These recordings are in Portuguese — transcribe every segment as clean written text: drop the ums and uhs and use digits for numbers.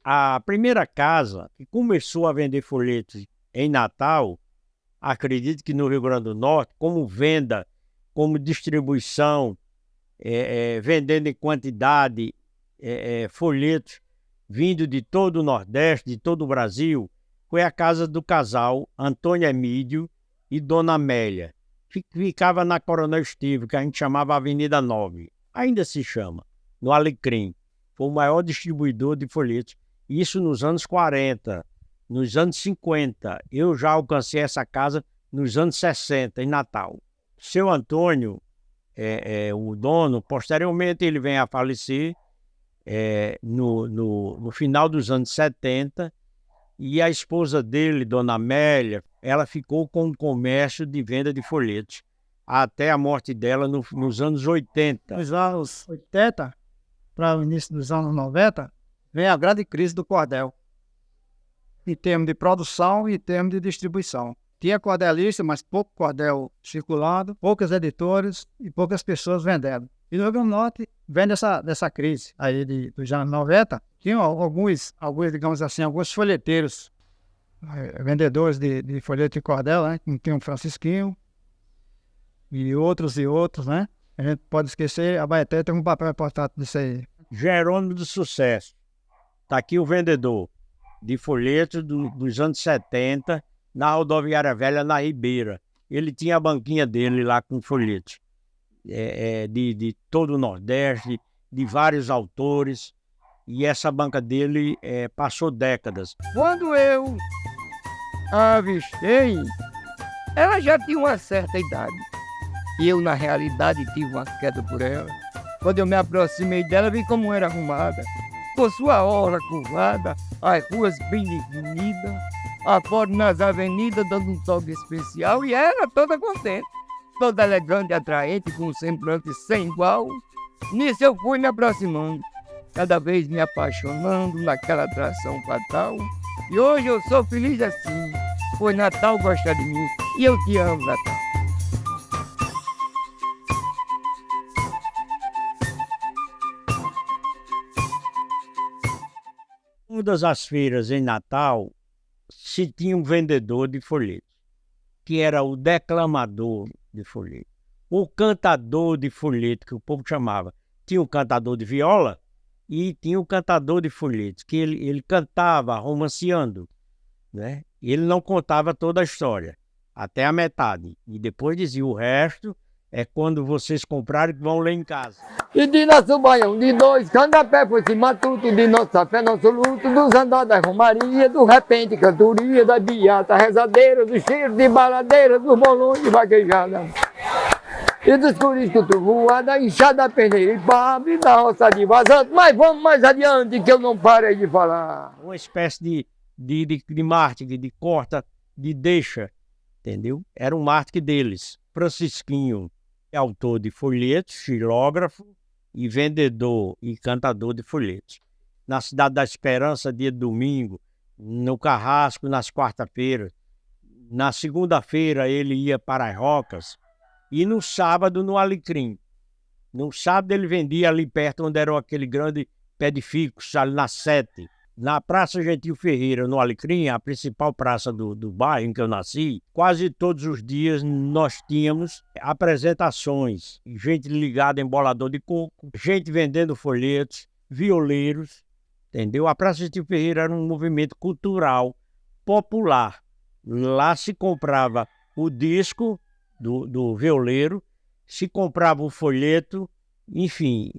A primeira casa que começou a vender folhetos em Natal, acredito que no Rio Grande do Norte, como venda, como distribuição, vendendo em quantidade folhetos vindo de todo o Nordeste, de todo o Brasil, foi a casa do casal Antônio Emílio e Dona Amélia. Ficava na Coronel Estevo, que a gente chamava Avenida 9. Ainda se chama, no Alecrim. Foi o maior distribuidor de folhetos. Isso nos anos 40, nos anos 50. Eu já alcancei essa casa nos anos 60, em Natal. Seu Antônio, o dono, posteriormente ele vem a falecer no final dos anos 70, e a esposa dele, Dona Amélia, ela ficou com o comércio de venda de folhetos até a morte dela nos anos 80. Nos anos 80, para o início dos anos 90, vem a grande crise do cordel, em termos de produção e em termos de distribuição. Tinha cordelista, mas pouco cordel circulando, poucos editores e poucas pessoas vendendo. E no Rio Grande do Norte vem dessa crise aí dos anos 90. Tinham alguns, digamos assim, alguns folheteiros, vendedores de folheto de cordel, né? Como tinha o Francisquinho e outros, né? A gente pode esquecer, a Baeté tem um papel importante nisso aí. Jerônimo do Sucesso. Está aqui o vendedor de folhetos dos anos 70, na Rodoviária Velha, na Ribeira. Ele tinha a banquinha dele lá com folhetos. De todo o Nordeste, de vários autores, e essa banca dele passou décadas. Quando eu a avistei, ela já tinha uma certa idade, e eu, na realidade, tive uma queda por ela. Quando eu me aproximei dela, vi como era arrumada, com sua orla curvada, as ruas bem definidas, a fora nas avenidas dando um toque especial, e ela toda contente, toda elegante e atraente, com um semblante sem igual. Nisso eu fui me aproximando, cada vez me apaixonando naquela atração fatal. E hoje eu sou feliz assim, pois Natal gosta de mim e eu te amo, Natal. Todas as feiras em Natal se tinha um vendedor de folhetos, que era o declamador de folheto, o cantador de folheto, que o povo chamava. Tinha o cantador de viola e tinha o cantador de folhetos, que ele cantava romanceando, né? Ele não contava toda a história, até a metade, e depois dizia: o resto é quando vocês comprarem que vão ler em casa. E de nosso baião de dois, candapé foi se matuto, de nossa fé, nosso luto, dos andares da romaria, do repente, cantoria, da beata, rezadeira, do cheiro de baladeira, dos bolões de vaquejada. E dos curiscos voada, inchada, peneira e pabre, da roça de vazante. Mas vamos mais adiante, que eu não parei de falar. Uma espécie de mártir, de corta, de deixa, entendeu? Era um mártir deles. Francisquinho é autor de folhetos, xilógrafo e vendedor e cantador de folhetos. Na Cidade da Esperança, dia de domingo, no Carrasco, nas quarta-feiras. Na segunda-feira ele ia para as Rocas e no sábado no Alecrim. No sábado ele vendia ali perto onde era aquele grande pé de ficus, ali na 7. Na Praça Gentil Ferreira, no Alecrim, a principal praça do bairro em que eu nasci, quase todos os dias nós tínhamos apresentações, gente ligada em bolador de coco, gente vendendo folhetos, violeiros, entendeu? A Praça Gentil Ferreira era um movimento cultural popular. Lá se comprava o disco do violeiro, se comprava o folheto, enfim,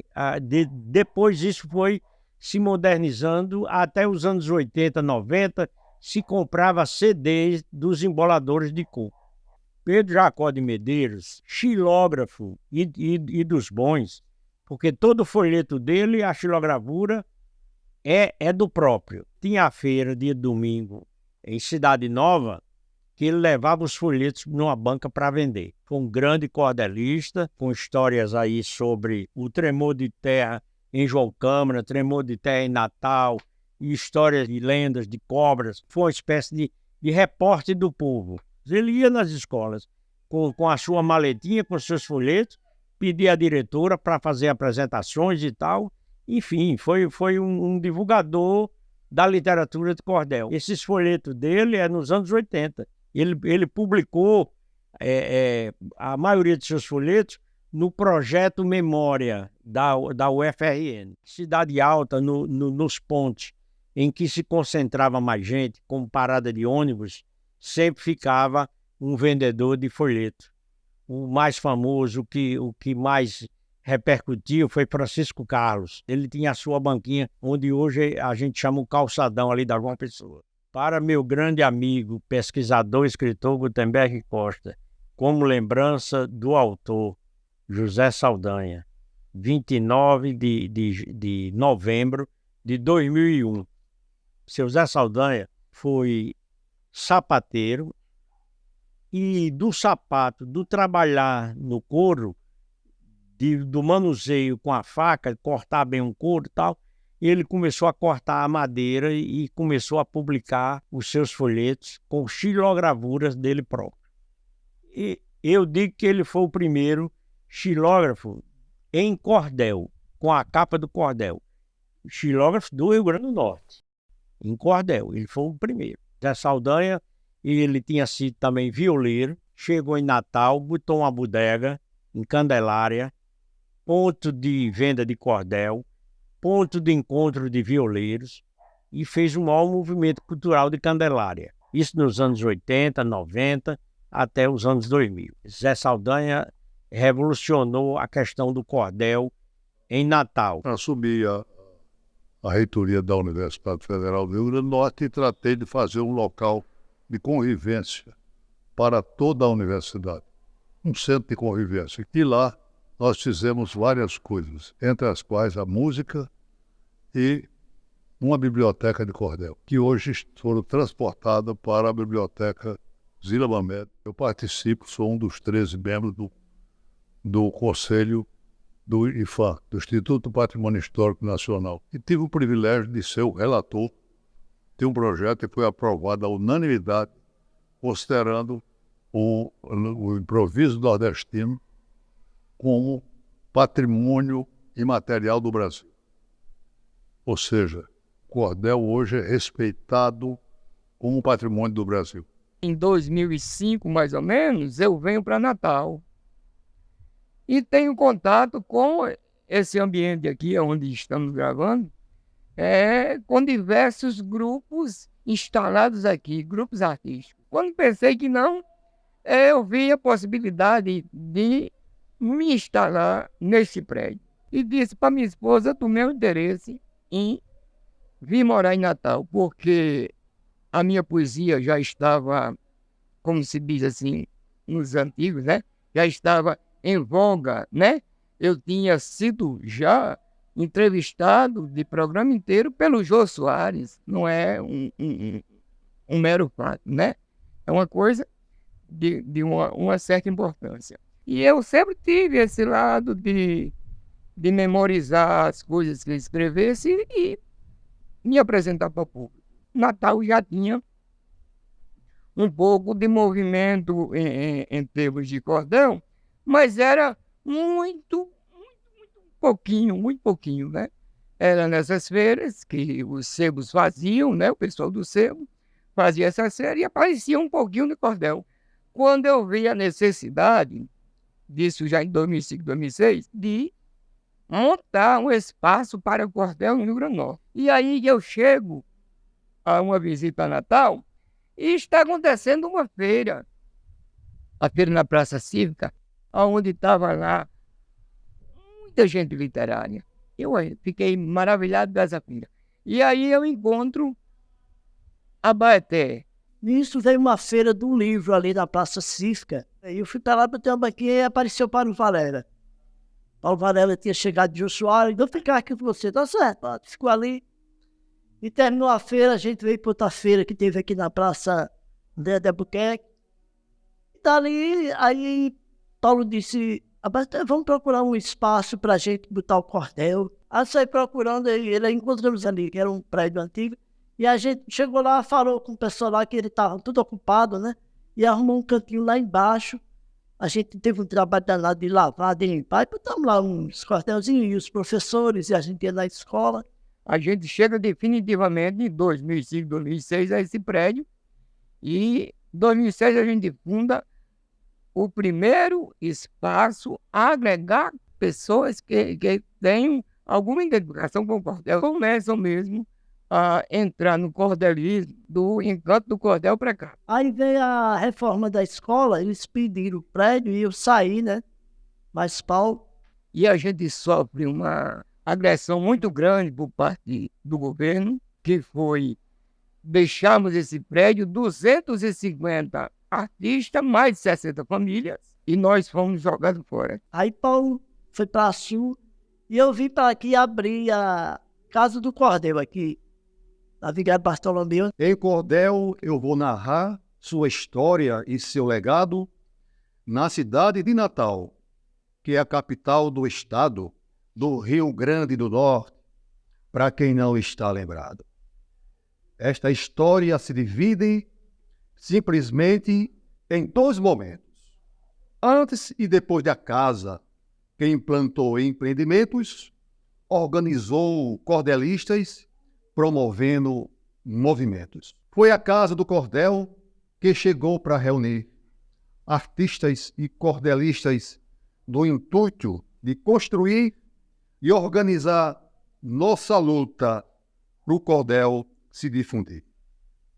depois isso foi se modernizando. Até os anos 80, 90, se comprava CDs dos emboladores de coco. Pedro Jacó de Medeiros, xilógrafo e dos bons, porque todo o folheto dele, a xilogravura, é do próprio. Tinha a feira, dia de domingo, em Cidade Nova, que ele levava os folhetos numa banca para vender. Foi um grande cordelista, com histórias aí sobre o tremor de terra em João Câmara, tremor de terra em Natal, e histórias de lendas, de cobras. Foi uma espécie de repórter do povo. Ele ia nas escolas com a sua maletinha, com seus folhetos, pedia à diretora para fazer apresentações e tal. Enfim, foi um divulgador da literatura de cordel. Esses folhetos dele é nos anos 80. Ele publicou a maioria de seus folhetos no projeto Memória da UFRN. Cidade Alta, nos pontos em que se concentrava mais gente, como parada de ônibus, sempre ficava um vendedor de folheto. O mais famoso, o que mais repercutiu foi Francisco Carlos. Ele tinha a sua banquinha, onde hoje a gente chama o calçadão ali da João Pessoa. Para meu grande amigo, pesquisador e escritor Gutenberg Costa, como lembrança do autor José Saldanha, 29 de novembro de 2001. Seu José Saldanha foi sapateiro e do sapato, do trabalhar no couro, do manuseio com a faca, cortar bem um couro e tal, ele começou a cortar a madeira e começou a publicar os seus folhetos com xilogravuras dele próprio. E eu digo que ele foi o primeiro xilógrafo em cordel, com a capa do cordel. Xilógrafo do Rio Grande do Norte, em cordel. Ele foi o primeiro. Zé Saldanha, ele tinha sido também violeiro, chegou em Natal, botou uma bodega em Candelária, ponto de venda de cordel, ponto de encontro de violeiros, e fez o maior movimento cultural de Candelária. Isso nos anos 80, 90, até os anos 2000. Zé Saldanha revolucionou a questão do cordel em Natal. Assumi a reitoria da Universidade Federal do Rio Grande do Norte e tratei de fazer um local de convivência para toda a universidade, um centro de convivência. E lá nós fizemos várias coisas, entre as quais a música e uma biblioteca de cordel, que hoje foram transportadas para a biblioteca Zila Mamed. Eu participo, sou um dos 13 membros do Conselho do IFAM, do Instituto Patrimônio Histórico Nacional. E tive o privilégio de ser o relator de um projeto que foi aprovado à unanimidade, considerando o improviso nordestino como patrimônio imaterial do Brasil. Ou seja, o cordel hoje é respeitado como patrimônio do Brasil. Em 2005, mais ou menos, eu venho para Natal e tenho contato com esse ambiente aqui, onde estamos gravando, com diversos grupos instalados aqui, grupos artísticos. Quando pensei que não, eu vi a possibilidade de me instalar nesse prédio. E disse para minha esposa do meu interesse em vir morar em Natal, porque a minha poesia já estava, como se diz assim, nos antigos, né? Já estava em voga, né? Eu tinha sido já entrevistado de programa inteiro pelo Jô Soares. Não é um mero fato, né? É uma coisa de uma certa importância. E eu sempre tive esse lado de memorizar as coisas que eu escrevesse e me apresentar para o público. Natal já tinha um pouco de movimento em termos de cordel, mas era muito pouquinho, né? Era nessas feiras que os sebos faziam, né? O pessoal do sebo fazia essa feira e aparecia um pouquinho de cordel. Quando eu vi a necessidade, disso já em 2005, 2006, de montar um espaço para o cordel no Rio Grande do Norte. E aí eu chego a uma visita a Natal e está acontecendo uma feira, a feira na Praça Cívica, onde estava lá muita gente literária. Eu fiquei maravilhado dessa feira. E aí eu encontro a Baeté. Nisso veio uma feira do livro ali na Praça Cívica. E eu fui para lá para ter uma banquinha e apareceu Paulo Varela. Paulo Varela tinha chegado de Jô Soares, vou ficar aqui com você. Tá certo, ficou ali. E terminou a feira, a gente veio para outra feira que teve aqui na Praça André de Albuquerque. E dali, aí Paulo disse, vamos procurar um espaço para a gente botar o cordel. Aí saí procurando, ele encontramos ali, que era um prédio antigo. E a gente chegou lá, falou com o pessoal lá que ele estava tudo ocupado, né? E arrumou um cantinho lá embaixo. A gente teve um trabalho danado de lavar, de limpar. E botamos lá uns cordelzinhos e os professores, e a gente ia na escola. a gente chega definitivamente em 2005, 2006 a esse prédio. E em 2006 a gente funda o primeiro espaço a agregar pessoas que tenham alguma identificação com o cordel. Começam mesmo a entrar no cordelismo, do encanto do cordel para cá. Aí veio a reforma da escola, eles pediram o prédio e eu saí, né? Mas Paulo, E a gente sofre uma agressão muito grande por parte do governo, que foi deixarmos esse prédio, 250 artistas, mais de 60 famílias, e nós fomos jogados fora. aí Paulo foi para Sul e eu vim para aqui abrir a Casa do Cordel aqui, na Vigário Bartolomeu. Em Cordel, eu vou narrar sua história e seu legado na cidade de Natal, que é a capital do estado do Rio Grande do Norte, para quem não está lembrado. Esta história se divide simplesmente em 2 momentos. Antes e depois da casa, que implantou empreendimentos, organizou cordelistas, promovendo movimentos. Foi a Casa do Cordel que chegou para reunir artistas e cordelistas no intuito de construir e organizar nossa luta para o cordel se difundir.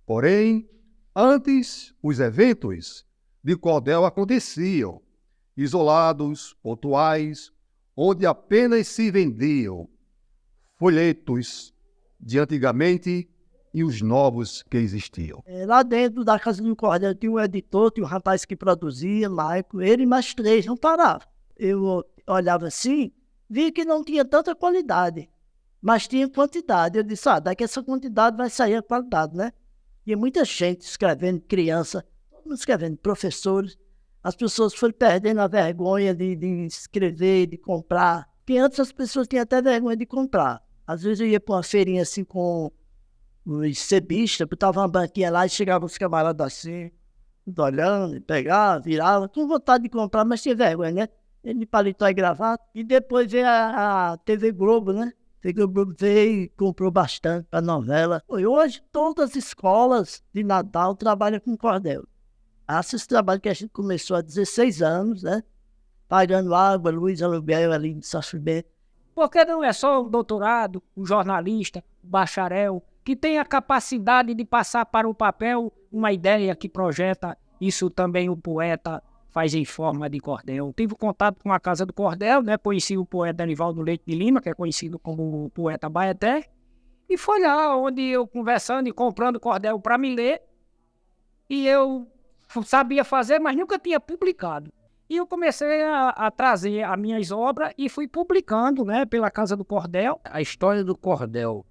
Porém, antes, os eventos de cordel aconteciam, isolados, pontuais, onde apenas se vendiam folhetos de antigamente e os novos que existiam. Lá dentro da Casa do Cordel tinha um editor, tinha um rapaz que produzia, Maico, ele e mais 3 não paravam. Eu olhava assim, vi que não tinha tanta qualidade, mas tinha quantidade. Eu disse, daqui essa quantidade vai sair a qualidade, né? Tinha muita gente escrevendo, criança, todo mundo escrevendo, professores. As pessoas foram perdendo a vergonha de escrever, de comprar. Porque antes as pessoas tinham até vergonha de comprar. Às vezes eu ia para uma feirinha assim com os cebistas, botava uma banquinha lá e chegavam os camaradas assim, olhando, pegava, virava, com vontade de comprar, mas tinha vergonha, né? Ele de paletó e gravata. E depois veio a TV Globo, né? A TV Globo veio e comprou bastante para novela. E hoje todas as escolas de Natal trabalham com cordel. Esse trabalho que a gente começou há 16 anos, né? Pagando água, luz, aluguel ali de sofrimento. Porque não é só o doutorado, o jornalista, o bacharel, que tem a capacidade de passar para o papel uma ideia que projeta. Isso também o poeta faz em forma de cordel. Tive contato com a Casa do Cordel, né? Conheci o poeta Anivaldo Leite de Lima, que é conhecido como o poeta Baeté, e foi lá onde eu conversando e comprando cordel para me ler, e eu sabia fazer, mas nunca tinha publicado. E eu comecei a trazer as minhas obras e fui publicando, né, pela Casa do Cordel. A história do cordel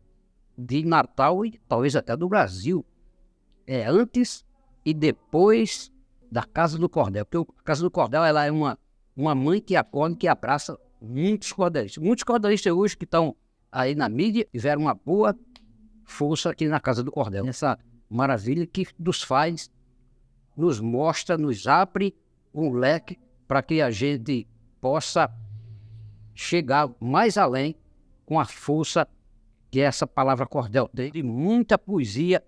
de Natal e talvez até do Brasil é antes e depois da Casa do Cordel. Porque a Casa do Cordel ela é uma mãe que acolhe, que abraça muitos cordelistas. Muitos cordelistas hoje que estão aí na mídia tiveram uma boa força aqui na Casa do Cordel. Essa maravilha que nos faz, nos mostra, nos abre um leque para que a gente possa chegar mais além com a força que essa palavra cordel tem, de muita poesia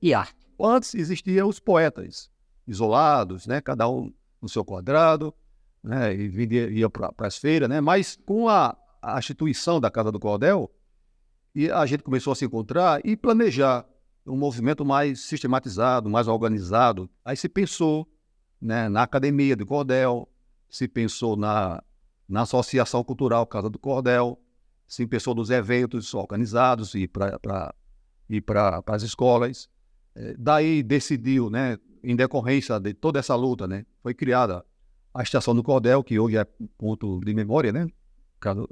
e arte. Antes existiam os poetas, isolados, né? Cada um no seu quadrado, né? E ia para as feiras, né? Mas com a instituição da Casa do Cordel, e a gente começou a se encontrar e planejar um movimento mais sistematizado, mais organizado. Aí se pensou, né, na Academia do Cordel, se pensou na Associação Cultural Casa do Cordel, se pensou nos eventos organizados e para as escolas. Daí decidiu, né, em decorrência de toda essa luta, né, foi criada a Estação do Cordel, que hoje é ponto de memória, né,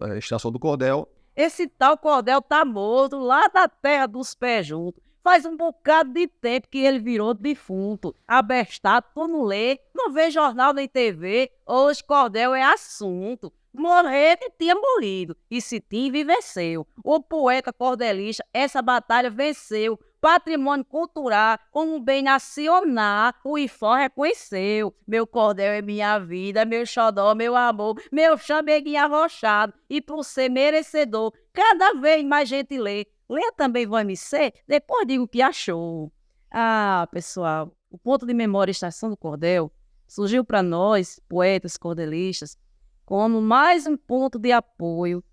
a Estação do Cordel. Esse tal cordel tá morto lá da terra dos pés juntos. Faz um bocado de tempo que ele virou defunto, abestado, tu não lê, não vê jornal nem TV. Hoje cordel é assunto. Morrer que tinha morrido, e se tinha, venceu. O poeta cordelista, essa batalha venceu. Patrimônio cultural, como um bem nacional, o IFAM reconheceu. Meu cordel é minha vida, meu xodó, meu amor, meu chameguinho arrochado. E por ser merecedor, cada vez mais gente lê. Lê também vai me ser, depois diga o que achou. Ah, pessoal, o ponto de memória Estação do Cordel surgiu para nós, poetas cordelistas, como mais um ponto de apoio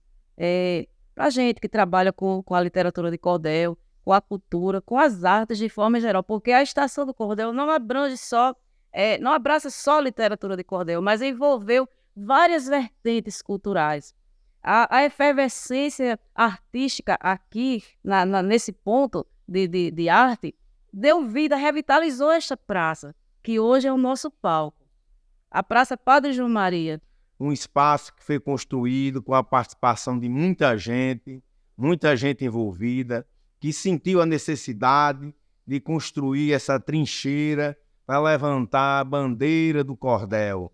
para a gente que trabalha com a literatura de cordel, com a cultura, com as artes de forma geral, porque a Estação do Cordel não não abraça só a literatura de cordel, mas envolveu várias vertentes culturais. A efervescência artística aqui, nesse ponto de arte, deu vida, revitalizou esta praça, que hoje é o nosso palco. A Praça Padre João Maria. Um espaço que foi construído com a participação de muita gente envolvida, que sentiu a necessidade de construir essa trincheira para levantar a bandeira do cordel.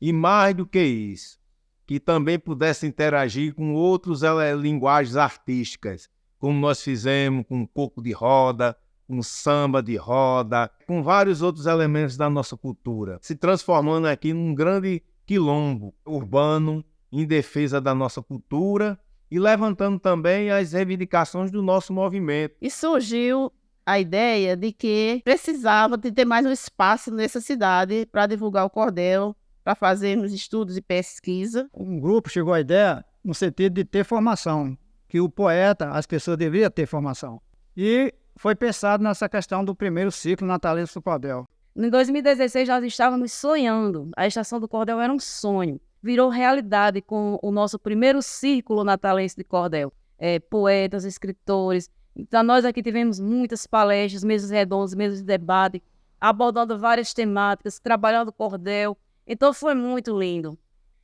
E mais do que isso, que também pudesse interagir com outras linguagens artísticas, como nós fizemos com um coco de roda, com samba de roda, com vários outros elementos da nossa cultura, se transformando aqui num grande quilombo urbano em defesa da nossa cultura e levantando também as reivindicações do nosso movimento. E surgiu a ideia de que precisava de ter mais um espaço nessa cidade para divulgar o cordel, para fazermos estudos e pesquisa. Um grupo chegou à ideia no sentido de ter formação, que o poeta, as pessoas deveriam ter formação. E foi pensado nessa questão do primeiro ciclo natalício do cordel. Em 2016, nós estávamos sonhando. A Estação do Cordel era um sonho. Virou realidade com o nosso primeiro círculo natalício de cordel. Poetas, escritores. Então, nós aqui tivemos muitas palestras, mesas redondas, mesas de debate, abordando várias temáticas, trabalhando cordel. Então, foi muito lindo.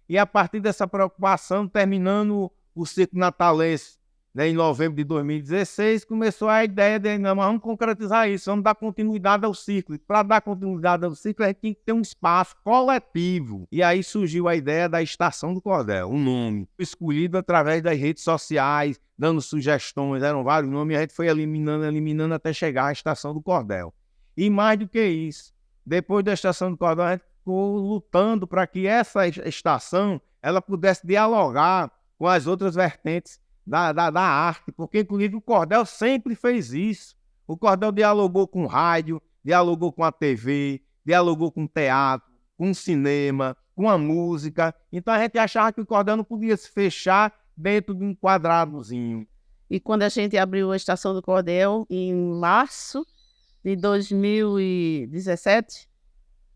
E a partir dessa preocupação, terminando o ciclo natalense, em novembro de 2016, começou a ideia de, não, vamos concretizar isso, vamos dar continuidade ao ciclo. Para dar continuidade ao ciclo, a gente tem que ter um espaço coletivo. E aí surgiu a ideia da Estação do Cordel, um nome escolhido através das redes sociais, dando sugestões, eram vários nomes, e a gente foi eliminando até chegar à Estação do Cordel. E mais do que isso, depois da Estação do Cordel, a gente ficou lutando para que essa estação ela pudesse dialogar com as outras vertentes da arte, porque inclusive o cordel sempre fez isso. O cordel dialogou com o rádio, dialogou com a TV, dialogou com o teatro, com o cinema, com a música. Então a gente achava que o cordel não podia se fechar dentro de um quadradozinho. E quando a gente abriu a Estação do Cordel, em março de 2017,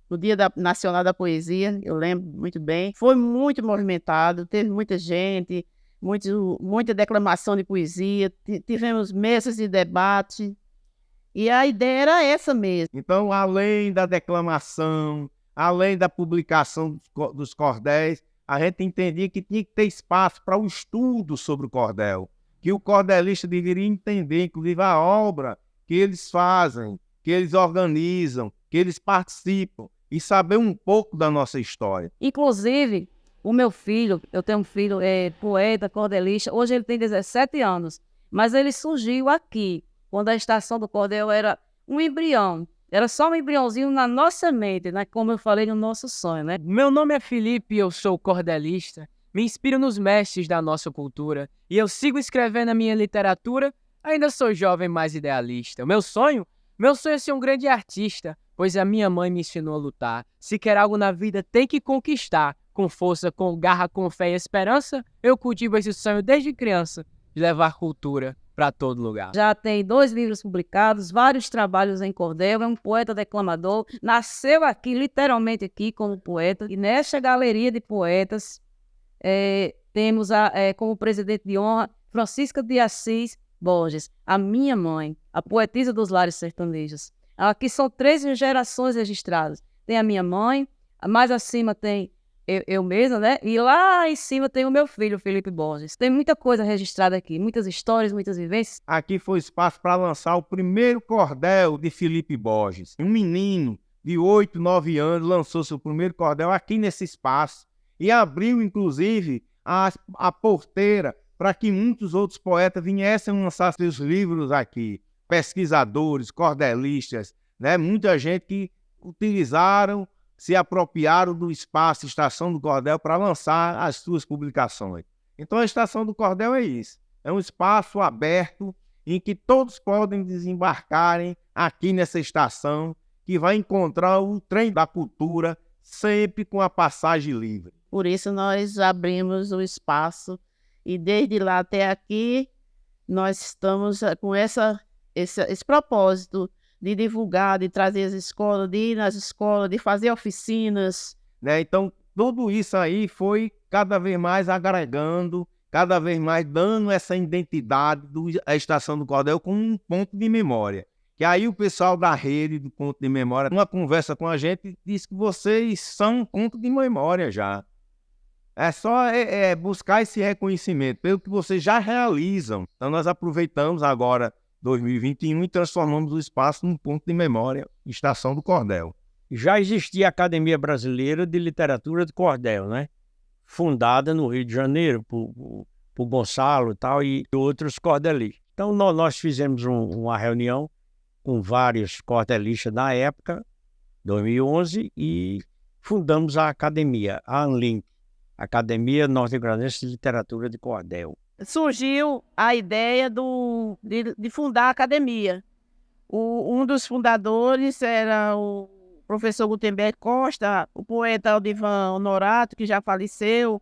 no Dia Nacional da Poesia, eu lembro muito bem, foi muito movimentado, teve muita gente, muita declamação de poesia, tivemos mesas de debate, e a ideia era essa mesmo. Então, além da declamação, além da publicação dos cordéis, a gente entendia que tinha que ter espaço para o estudo sobre o cordel, que o cordelista deveria entender, inclusive, a obra que eles fazem, que eles organizam, que eles participam, e saber um pouco da nossa história. Inclusive, o meu filho, eu tenho um filho, poeta, cordelista, hoje ele tem 17 anos, mas ele surgiu aqui, quando a Estação do Cordel era um embrião, era só um embriãozinho na nossa mente, né? Como eu falei, no nosso sonho, né? Meu nome é Felipe e eu sou cordelista, me inspiro nos mestres da nossa cultura e eu sigo escrevendo a minha literatura, ainda sou jovem mais idealista. Meu sonho é ser um grande artista, pois a minha mãe me ensinou a lutar. Se quer algo na vida, tem que conquistar. Com força, com garra, com fé e esperança, eu cultivo esse sonho desde criança, de levar cultura para todo lugar. Já tem 2 livros publicados, vários trabalhos em cordel, é um poeta declamador, nasceu aqui, literalmente aqui, como poeta, e nesta galeria de poetas, temos como presidente de honra, Francisca de Assis Borges, a minha mãe, a poetisa dos lares sertanejos. Aqui são 3 gerações registradas. Tem a minha mãe, mais acima tem eu mesma, né? E lá em cima tem o meu filho, Felipe Borges. Tem muita coisa registrada aqui, muitas histórias, muitas vivências. Aqui foi espaço para lançar o primeiro cordel de Felipe Borges. Um menino de 8, 9 anos lançou seu primeiro cordel aqui nesse espaço. e abriu, inclusive, a porteira para que muitos outros poetas viessem lançar seus livros aqui. Pesquisadores, cordelistas, né? Muita gente que utilizaram, se apropriaram do espaço Estação do Cordel para lançar as suas publicações. Então a Estação do Cordel é isso, é um espaço aberto em que todos podem desembarcarem aqui nessa estação, que vai encontrar o trem da cultura sempre com a passagem livre. Por isso nós abrimos o espaço e desde lá até aqui nós estamos com esse propósito de divulgar, de trazer as escolas, de ir nas escolas, de fazer oficinas. Né? Então, tudo isso aí foi cada vez mais agregando, cada vez mais dando essa identidade da Estação do Cordel como um ponto de memória. Que aí o pessoal da rede do ponto de memória, numa conversa com a gente, disse que vocês são um ponto de memória já. É só buscar esse reconhecimento pelo que vocês já realizam. Então nós aproveitamos agora 2021 e transformamos o espaço num ponto de memória, Estação do Cordel. Já existia a Academia Brasileira de Literatura de Cordel, né? Fundada no Rio de Janeiro por Gonçalo e tal, e outros cordelistas. Então nós fizemos uma reunião com vários cordelistas na época, 2011, e fundamos a academia, a ANLINC, Academia Norte-Grandense de Literatura de Cordel. Surgiu a ideia de fundar a academia. Um dos fundadores era o professor Gutenberg Costa, o poeta Aldivan Honorato, que já faleceu,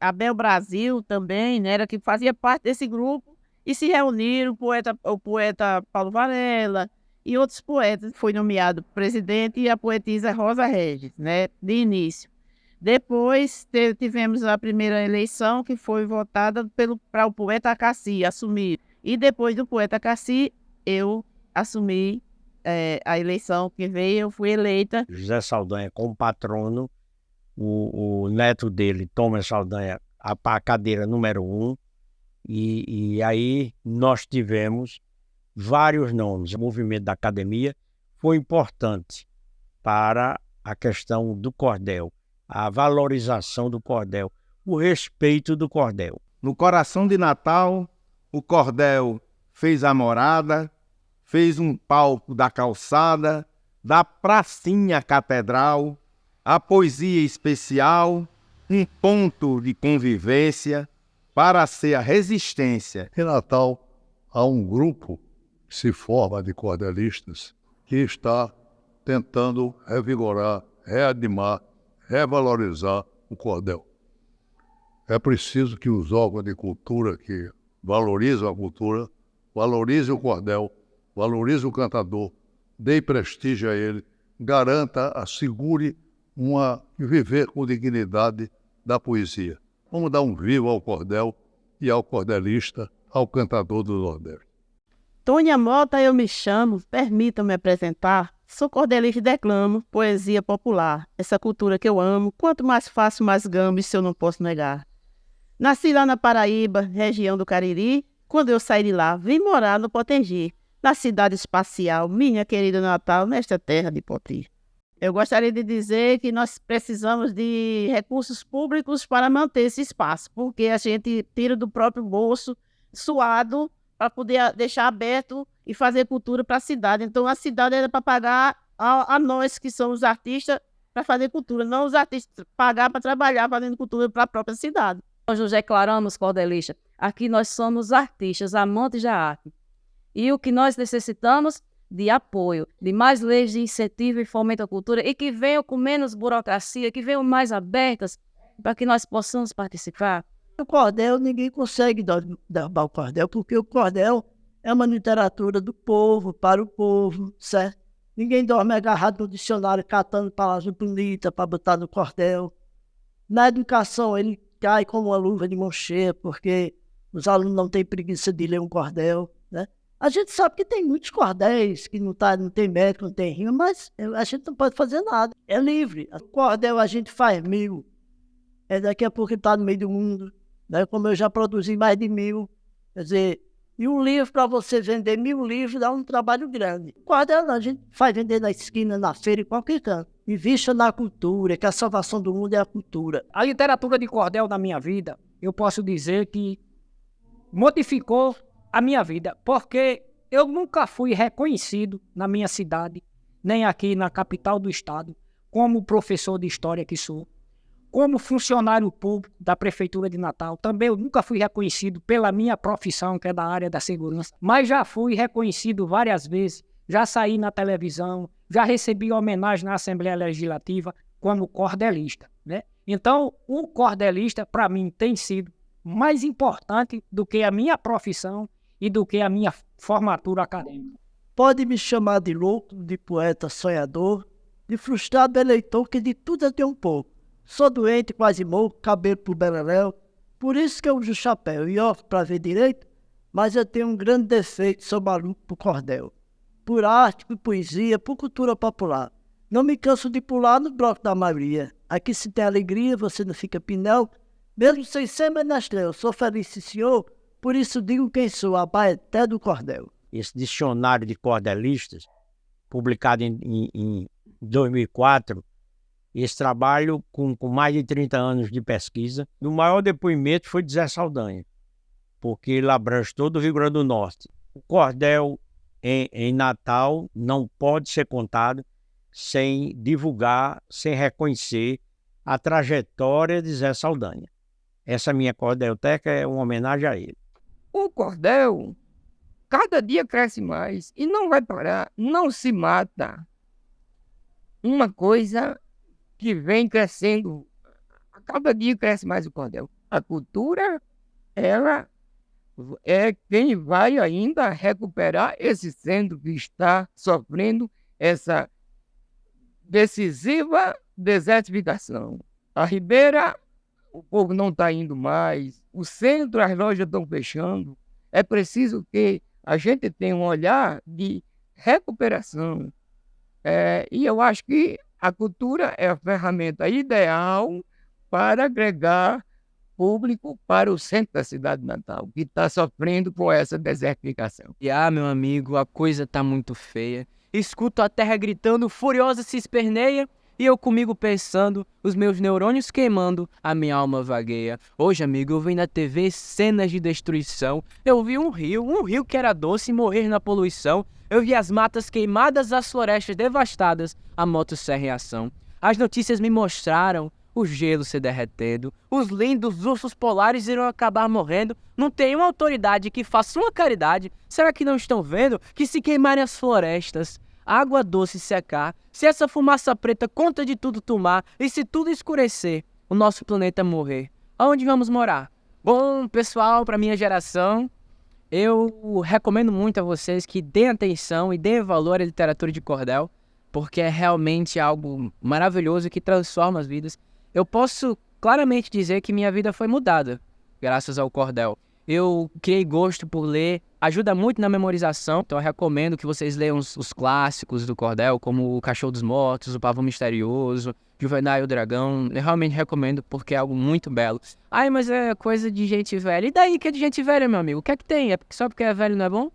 Abel Brasil também, né, que fazia parte desse grupo, e se reuniram o poeta Paulo Varela e outros poetas. Foi nomeado presidente e a poetisa Rosa Regis, né, de início. Depois tivemos a primeira eleição, que foi votada para o poeta Cassi assumir. E depois do poeta Cassi, eu assumi a eleição que veio, eu fui eleita. José Saldanha como patrono, o neto dele, Thomas Saldanha, a cadeira número 1. E aí nós tivemos vários nomes. O movimento da academia foi importante para a questão do cordel, a valorização do cordel, o respeito do cordel. No coração de Natal, o cordel fez a morada, fez um palco da calçada, da pracinha catedral, a poesia especial, um ponto de convivência para ser a resistência. Em Natal, há um grupo que se forma de cordelistas que está tentando revigorar, reanimar, revalorizar o cordel. É preciso que os órgãos de cultura que valorizam a cultura, valorizem o cordel, valorizem o cantador, dê prestígio a ele, garanta, assegure viver com dignidade da poesia. Vamos dar um vivo ao cordel e ao cordelista, ao cantador do Nordeste. Tônia Mota eu me chamo, permitam-me apresentar. Sou cordelista e declamo poesia popular, essa cultura que eu amo. Quanto mais faço, mais gamo, isso eu não posso negar. Nasci lá na Paraíba, região do Cariri. Quando eu saí de lá, vim morar no Potengi, na cidade espacial, minha querida Natal, nesta terra de Poti. Eu gostaria de dizer que nós precisamos de recursos públicos para manter esse espaço, porque a gente tira do próprio bolso, suado, para poder deixar aberto e fazer cultura para a cidade. Então, a cidade era para pagar a nós, que somos artistas, para fazer cultura, não os artistas pagar para trabalhar fazendo cultura para a própria cidade. Nós nos declaramos cordelistas. Aqui nós somos artistas, amantes da arte. E o que nós necessitamos? De apoio, de mais leis de incentivo e fomento à cultura e que venham com menos burocracia, que venham mais abertas para que nós possamos participar. O cordel, ninguém consegue derrubar o cordel, porque o cordel é uma literatura do povo, para o povo, certo? Ninguém dorme agarrado no dicionário, catando palavras bonitas para botar no cordel. Na educação, ele cai como uma luva de mão cheia, porque os alunos não têm preguiça de ler um cordel, né? A gente sabe que tem muitos cordéis, que não tem métrica, não tem rima, mas a gente não pode fazer nada. É livre. O cordel a gente faz 1000. Daqui a pouco está no meio do mundo. Né? Como eu já produzi mais de 1000. Quer dizer, E um livro, para você vender 1000 livros, dá um trabalho grande. Cordel não, a gente faz vender na esquina, na feira, em qualquer canto. Invista na cultura, que a salvação do mundo é a cultura. A literatura de cordel na minha vida, eu posso dizer que modificou a minha vida, porque eu nunca fui reconhecido na minha cidade, nem aqui na capital do estado, como professor de história que sou. Como funcionário público da Prefeitura de Natal, também eu nunca fui reconhecido pela minha profissão, que é da área da segurança, mas já fui reconhecido várias vezes, já saí na televisão, já recebi homenagem na Assembleia Legislativa como cordelista, né? Então, o cordelista, para mim, tem sido mais importante do que a minha profissão e do que a minha formatura acadêmica. Pode me chamar de louco, de poeta sonhador, de frustrado eleitor, que de tudo eu tenho um pouco. Sou doente, quase morro, cabelo pro beleléu, por isso que eu uso chapéu e óculos para ver direito, mas eu tenho um grande defeito, sou maluco por cordel. Por arte, por poesia, por cultura popular. Não me canso de pular no bloco da maioria. Aqui se tem alegria, você não fica pinel, mesmo sem ser menestrel. Sou feliz, sim, senhor, por isso digo quem sou, Abaeté do cordel. Esse dicionário de cordelistas, publicado em 2004, esse trabalho com mais de 30 anos de pesquisa, o maior depoimento foi de Zé Saldanha, porque ele abrange todo o Rio Grande do Norte. O cordel em Natal não pode ser contado sem divulgar, sem reconhecer a trajetória de Zé Saldanha. Essa minha cordelteca é uma homenagem a ele. O cordel, cada dia cresce mais e não vai parar, não se mata. Uma coisa que vem crescendo, a cada dia cresce mais o cordel. A cultura, ela é quem vai ainda recuperar esse centro que está sofrendo essa decisiva desertificação. A Ribeira, o povo não está indo mais, o centro, as lojas estão fechando. É preciso que a gente tenha um olhar de recuperação. E eu acho que a cultura é a ferramenta ideal para agregar público para o centro da cidade de Natal, que está sofrendo com essa desertificação. Meu amigo, a coisa tá muito feia. Escuto a terra gritando, furiosa se esperneia, e eu comigo pensando, os meus neurônios queimando, a minha alma vagueia. Hoje, amigo, eu vi na TV cenas de destruição. Eu vi um rio que era doce morrer na poluição. Eu vi as matas queimadas, as florestas devastadas, a moto sem reação. As notícias me mostraram o gelo se derretendo, os lindos ursos polares irão acabar morrendo. Não tem uma autoridade que faça uma caridade. Será que não estão vendo que se queimarem as florestas, a água doce secar, se essa fumaça preta conta de tudo tomar e se tudo escurecer, o nosso planeta morrer, aonde vamos morar? Bom, pessoal, para minha geração, eu recomendo muito a vocês que deem atenção e deem valor à literatura de cordel, porque é realmente algo maravilhoso que transforma as vidas. Eu posso claramente dizer que minha vida foi mudada graças ao cordel. Eu criei gosto por ler, ajuda muito na memorização, então eu recomendo que vocês leiam os clássicos do cordel, como O Cachorro dos Mortos, O Pavão Misterioso, Juvenal e o Dragão. Eu realmente recomendo porque é algo muito belo. Ai, mas é coisa de gente velha. E daí que é de gente velha, meu amigo? O que é que tem? É só porque é velho não é bom?